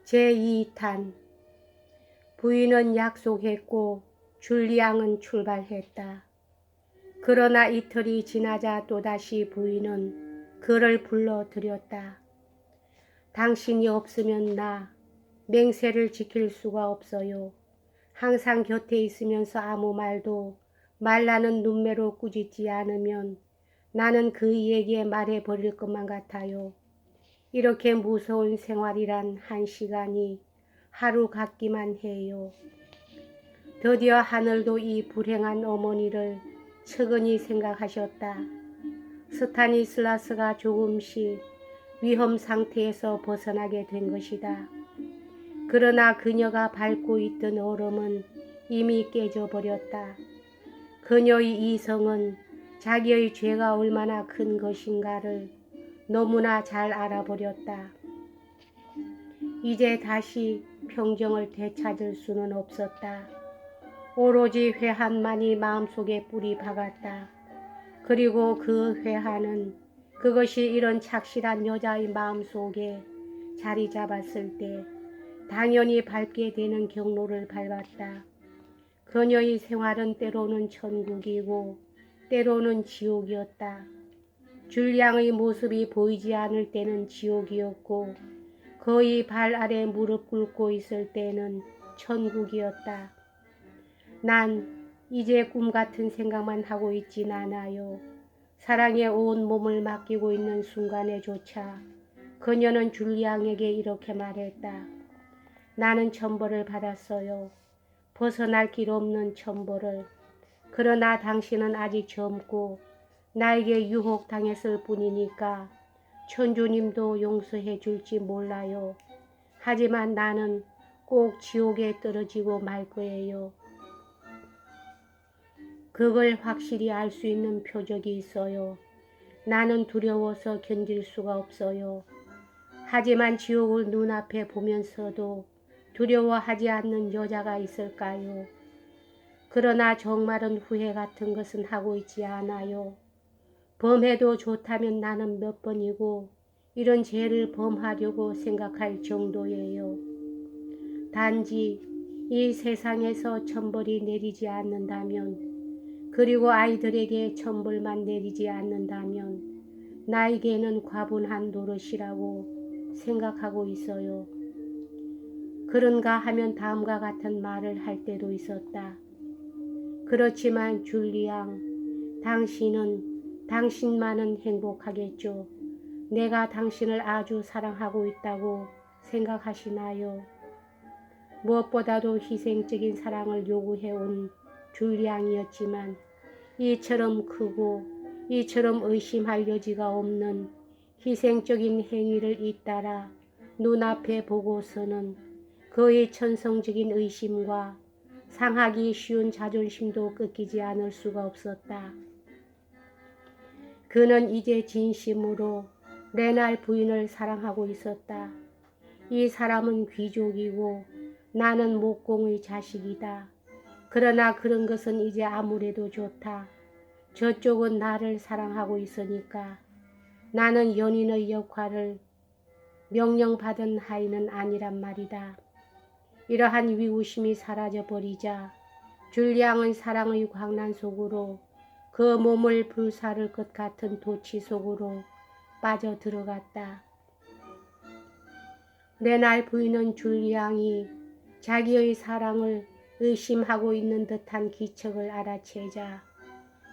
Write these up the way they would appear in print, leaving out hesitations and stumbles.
제2탄. 부인은 약속했고 줄리앙은 출발했다. 그러나 이틀이 지나자 또다시 부인은 그를 불러들였다. 당신이 없으면 나 맹세를 지킬 수가 없어요. 항상 곁에 있으면서 아무 말도 말라는 눈매로 꾸짖지 않으면 나는 그에게 말해버릴 것만 같아요. 이렇게 무서운 생활이란 한 시간이 하루 같기만 해요. 드디어 하늘도 이 불행한 어머니를 측은히 생각하셨다. 스타니슬라스가 조금씩 위험 상태에서 벗어나게 된 것이다. 그러나 그녀가 밟고 있던 얼음은 이미 깨져버렸다. 그녀의 이성은 자기의 죄가 얼마나 큰 것인가를 너무나 잘 알아버렸다. 이제 다시 평정을 되찾을 수는 없었다. 오로지 회한만이 마음속에 뿌리 박았다. 그리고 그 회한은 그것이 이런 착실한 여자의 마음속에 자리 잡았을 때 당연히 밟게 되는 경로를 밟았다. 그녀의 생활은 때로는 천국이고 때로는 지옥이었다. 줄리앙의 모습이 보이지 않을 때는 지옥이었고 그의 발 아래 무릎 꿇고 있을 때는 천국이었다. 난 이제 꿈같은 생각만 하고 있진 않아요. 사랑에 온 몸을 맡기고 있는 순간에조차 그녀는 줄리앙에게 이렇게 말했다. 나는 천벌을 받았어요. 벗어날 길 없는 천벌을. 그러나 당신은 아직 젊고 나에게 유혹당했을 뿐이니까 천주님도 용서해 줄지 몰라요. 하지만 나는 꼭 지옥에 떨어지고 말 거예요. 그걸 확실히 알 수 있는 표적이 있어요. 나는 두려워서 견딜 수가 없어요. 하지만 지옥을 눈앞에 보면서도 두려워하지 않는 여자가 있을까요? 그러나 정말은 후회 같은 것은 하고 있지 않아요. 범해도 좋다면 나는 몇 번이고 이런 죄를 범하려고 생각할 정도예요. 단지 이 세상에서 천벌이 내리지 않는다면, 그리고 아이들에게 천벌만 내리지 않는다면 나에게는 과분한 노릇이라고 생각하고 있어요. 그런가 하면 다음과 같은 말을 할 때도 있었다. 그렇지만 줄리앙, 당신만은 행복하겠죠. 내가 당신을 아주 사랑하고 있다고 생각하시나요? 무엇보다도 희생적인 사랑을 요구해온 줄리앙이었지만 이처럼 크고 이처럼 의심할 여지가 없는 희생적인 행위를 잇따라 눈앞에 보고서는 그의 천성적인 의심과 상하기 쉬운 자존심도 꺾이지 않을 수가 없었다. 그는 이제 진심으로 레날 부인을 사랑하고 있었다. 이 사람은 귀족이고 나는 목공의 자식이다. 그러나 그런 것은 이제 아무래도 좋다. 저쪽은 나를 사랑하고 있으니까. 나는 연인의 역할을 명령받은 하인은 아니란 말이다. 이러한 위구심이 사라져버리자 줄리앙은 사랑의 광란 속으로 그 몸을 불사를 것 같은 도치 속으로 빠져들어갔다. 레날 부인은 줄리앙이 자기의 사랑을 의심하고 있는 듯한 기척을 알아채자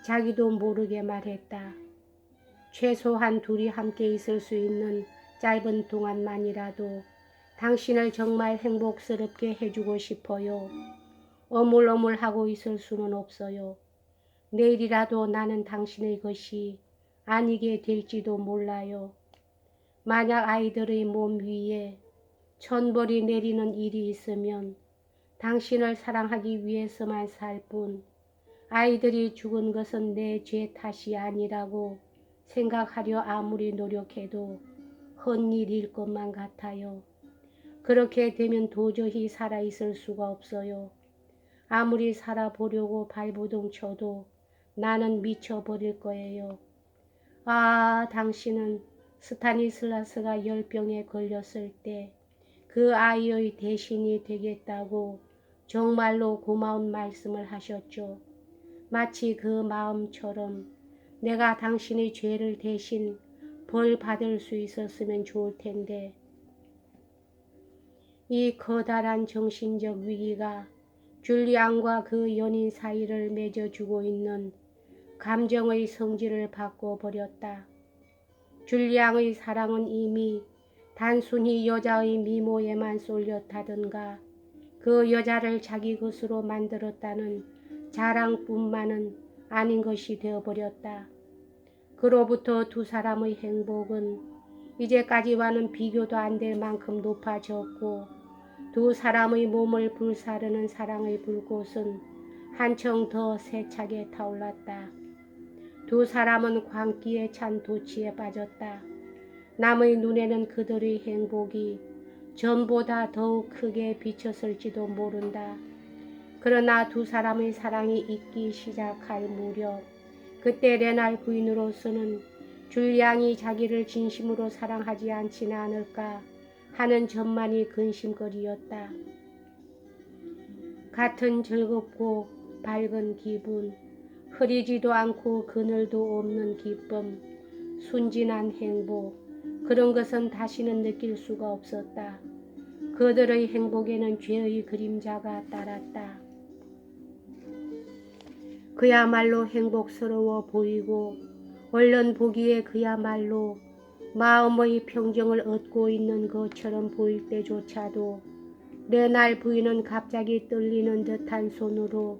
자기도 모르게 말했다. 최소한 둘이 함께 있을 수 있는 짧은 동안만이라도 당신을 정말 행복스럽게 해주고 싶어요. 어물어물하고 있을 수는 없어요. 내일이라도 나는 당신의 것이 아니게 될지도 몰라요. 만약 아이들의 몸 위에 천벌이 내리는 일이 있으면 당신을 사랑하기 위해서만 살 뿐 아이들이 죽은 것은 내 죄 탓이 아니라고 생각하려 아무리 노력해도 헛일일 것만 같아요. 그렇게 되면 도저히 살아있을 수가 없어요. 아무리 살아보려고 발버둥 쳐도 나는 미쳐버릴 거예요. 아, 당신은 스타니슬라스가 열병에 걸렸을 때 그 아이의 대신이 되겠다고 정말로 고마운 말씀을 하셨죠. 마치 그 마음처럼 내가 당신의 죄를 대신 벌 받을 수 있었으면 좋을 텐데 이 커다란 정신적 위기가 줄리앙과 그 연인 사이를 맺어주고 있는 감정의 성질을 바꿔버렸다. 줄리앙의 사랑은 이미 단순히 여자의 미모에만 쏠렸다든가 그 여자를 자기 것으로 만들었다는 자랑뿐만은 아닌 것이 되어버렸다. 그로부터 두 사람의 행복은 이제까지와는 비교도 안 될 만큼 높아졌고 두 사람의 몸을 불사르는 사랑의 불꽃은 한층 더 세차게 타올랐다. 두 사람은 광기에 찬 도취에 빠졌다. 남의 눈에는 그들의 행복이 전보다 더욱 크게 비쳤을지도 모른다. 그러나 두 사람의 사랑이 익기 시작할 무렵 그때 레날 부인으로서는 줄리앙이 자기를 진심으로 사랑하지 않지는 않을까 하는 점만이 근심거리였다. 같은 즐겁고 밝은 기분, 흐리지도 않고 그늘도 없는 기쁨, 순진한 행복, 그런 것은 다시는 느낄 수가 없었다. 그들의 행복에는 죄의 그림자가 따랐다. 그야말로 행복스러워 보이고 얼른 보기에 그야말로 마음의 평정을 얻고 있는 것처럼 보일 때조차도 레날 부인은 갑자기 떨리는 듯한 손으로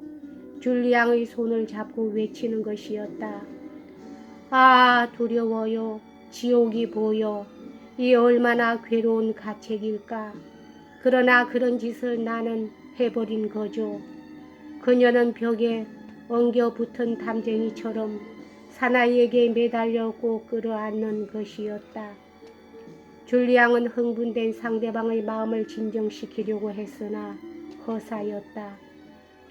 줄리앙의 손을 잡고 외치는 것이었다. 아, 두려워요. 지옥이 보여. 이 얼마나 괴로운 가책일까. 그러나 그런 짓을 나는 해버린 거죠. 그녀는 벽에 엉겨붙은 담쟁이처럼 사나이에게 매달려 꼭 끌어안는 것이었다. 줄리앙은 흥분된 상대방의 마음을 진정시키려고 했으나 허사였다.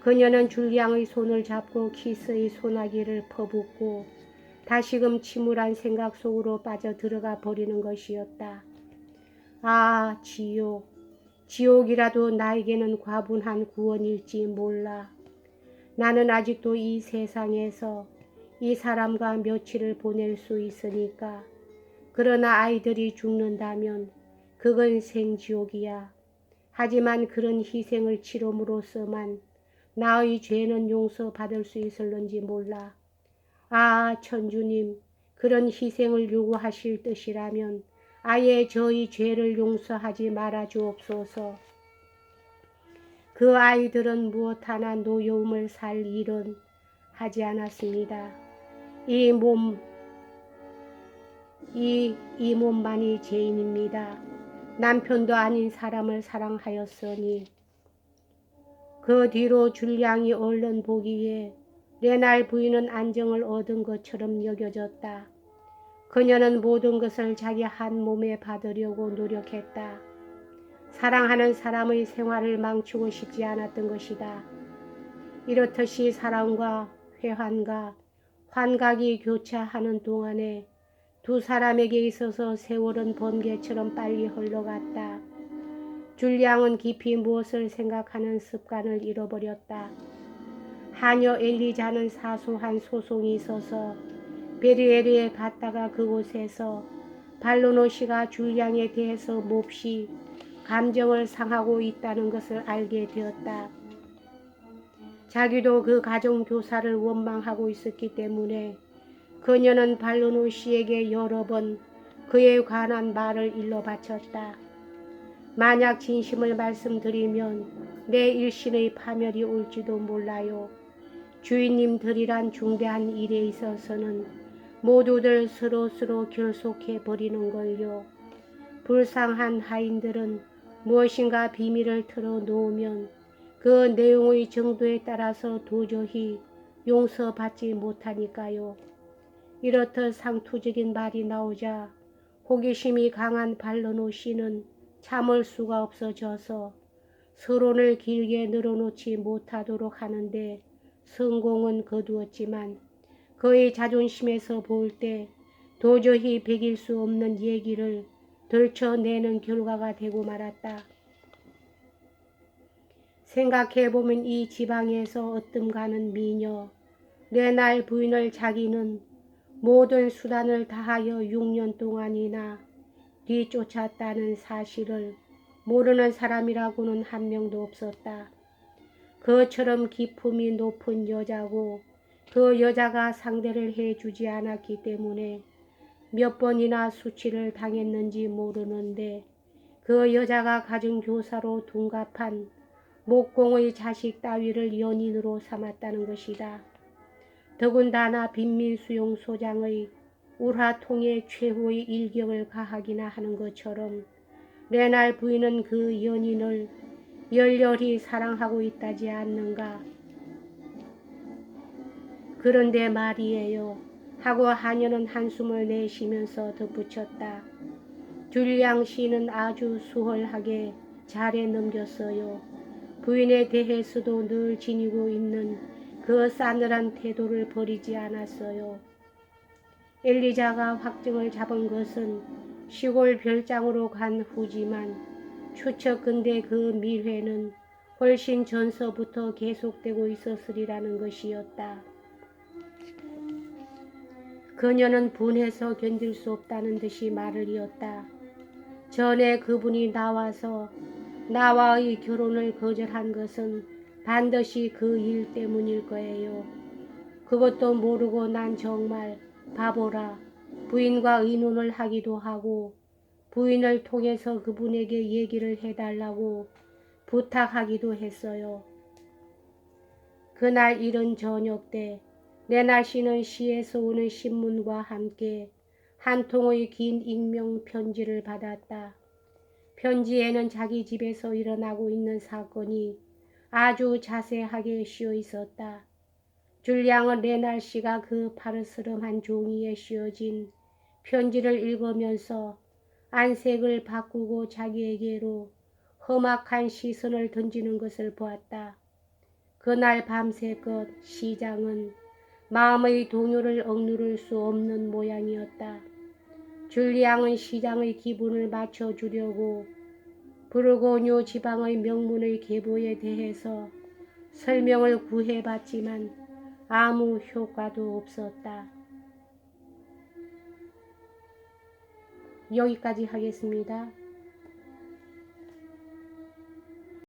그녀는 줄리앙의 손을 잡고 키스의 소나기를 퍼붓고 다시금 침울한 생각 속으로 빠져들어가 버리는 것이었다. 아, 지옥. 지옥이라도 나에게는 과분한 구원일지 몰라. 나는 아직도 이 세상에서 이 사람과 며칠을 보낼 수 있으니까. 그러나 아이들이 죽는다면 그건 생지옥이야. 하지만 그런 희생을 치름으로써만 나의 죄는 용서받을 수 있을런지 몰라. 아, 천주님, 그런 희생을 요구하실 뜻이라면 아예 저의 죄를 용서하지 말아 주옵소서. 그 아이들은 무엇 하나 노여움을 살 일은 하지 않았습니다. 이 몸만이 죄인입니다. 남편도 아닌 사람을 사랑하였으니. 그 뒤로 줄리앙이 얼른 보기에 레날 부인은 안정을 얻은 것처럼 여겨졌다. 그녀는 모든 것을 자기 한 몸에 받으려고 노력했다. 사랑하는 사람의 생활을 망치고 싶지 않았던 것이다. 이렇듯이 사랑과 회한과 환각이 교차하는 동안에 두 사람에게 있어서 세월은 번개처럼 빨리 흘러갔다. 줄리앙은 깊이 무엇을 생각하는 습관을 잃어버렸다. 하녀 엘리자는 사소한 소송이 있어서 베리에르에 갔다가 그곳에서 발로노시가 줄리앙에 대해서 몹시 감정을 상하고 있다는 것을 알게 되었다. 자기도 그 가정교사를 원망하고 있었기 때문에 그녀는 발로노시에게 여러 번 그에 관한 말을 일러 바쳤다. 만약 진심을 말씀드리면 내 일신의 파멸이 올지도 몰라요. 주인님들이란 중대한 일에 있어서는 모두들 서로 결속해 버리는 걸요. 불쌍한 하인들은 무엇인가 비밀을 털어놓으면 그 내용의 정도에 따라서 도저히 용서받지 못하니까요. 이렇듯 상투적인 말이 나오자 호기심이 강한 발로노시는 참을 수가 없어져서 서론을 길게 늘어놓지 못하도록 하는데 성공은 거두었지만 그의 자존심에서 볼 때 도저히 배길 수 없는 얘기를 들춰내는 결과가 되고 말았다. 생각해보면 이 지방에서 어뜸가는 미녀 레날 부인을 자기는 모든 수단을 다하여 6년 동안이나 뒤쫓았다는 사실을 모르는 사람이라고는 한 명도 없었다. 그처럼 기품이 높은 여자고 그 여자가 상대를 해주지 않았기 때문에 몇 번이나 수치를 당했는지 모르는데 그 여자가 가정교사로 둔갑한 목공의 자식 따위를 연인으로 삼았다는 것이다. 더군다나 빈민수용소장의 울화통에 최후의 일격을 가하기나 하는 것처럼 레날 부인은 그 연인을 열렬히 사랑하고 있다지 않는가. 그런데 말이에요. 하고 하녀는 한숨을 내쉬면서 덧붙였다. 줄리앙 씨는 아주 수월하게 잘해 넘겼어요. 부인에 대해서도 늘 지니고 있는 그 싸늘한 태도를 버리지 않았어요. 엘리자가 확증을 잡은 것은 시골 별장으로 간 후지만 추측컨대 그 밀회는 훨씬 전서부터 계속되고 있었으리라는 것이었다. 그녀는 분해서 견딜 수 없다는 듯이 말을 이었다. 전에 그분이 나와의 결혼을 거절한 것은 반드시 그 일 때문일 거예요. 그것도 모르고 난 정말 바보라. 부인과 의논을 하기도 하고 부인을 통해서 그분에게 얘기를 해달라고 부탁하기도 했어요. 그날 이른 저녁 때 레날 씨는 시에서 오는 신문과 함께 한 통의 긴 익명 편지를 받았다. 편지에는 자기 집에서 일어나고 있는 사건이 아주 자세하게 씌어 있었다. 줄리앙은 레날 씨가 그 파르스름한 종이에 씌어진 편지를 읽으면서 안색을 바꾸고 자기에게로 험악한 시선을 던지는 것을 보았다. 그날 밤새껏 시장은 마음의 동요를 억누를 수 없는 모양이었다. 줄리앙은 시장의 기분을 맞춰주려고 부르고뉴 지방의 명문의 계보에 대해서 설명을 구해봤지만 아무 효과도 없었다. 여기까지 하겠습니다.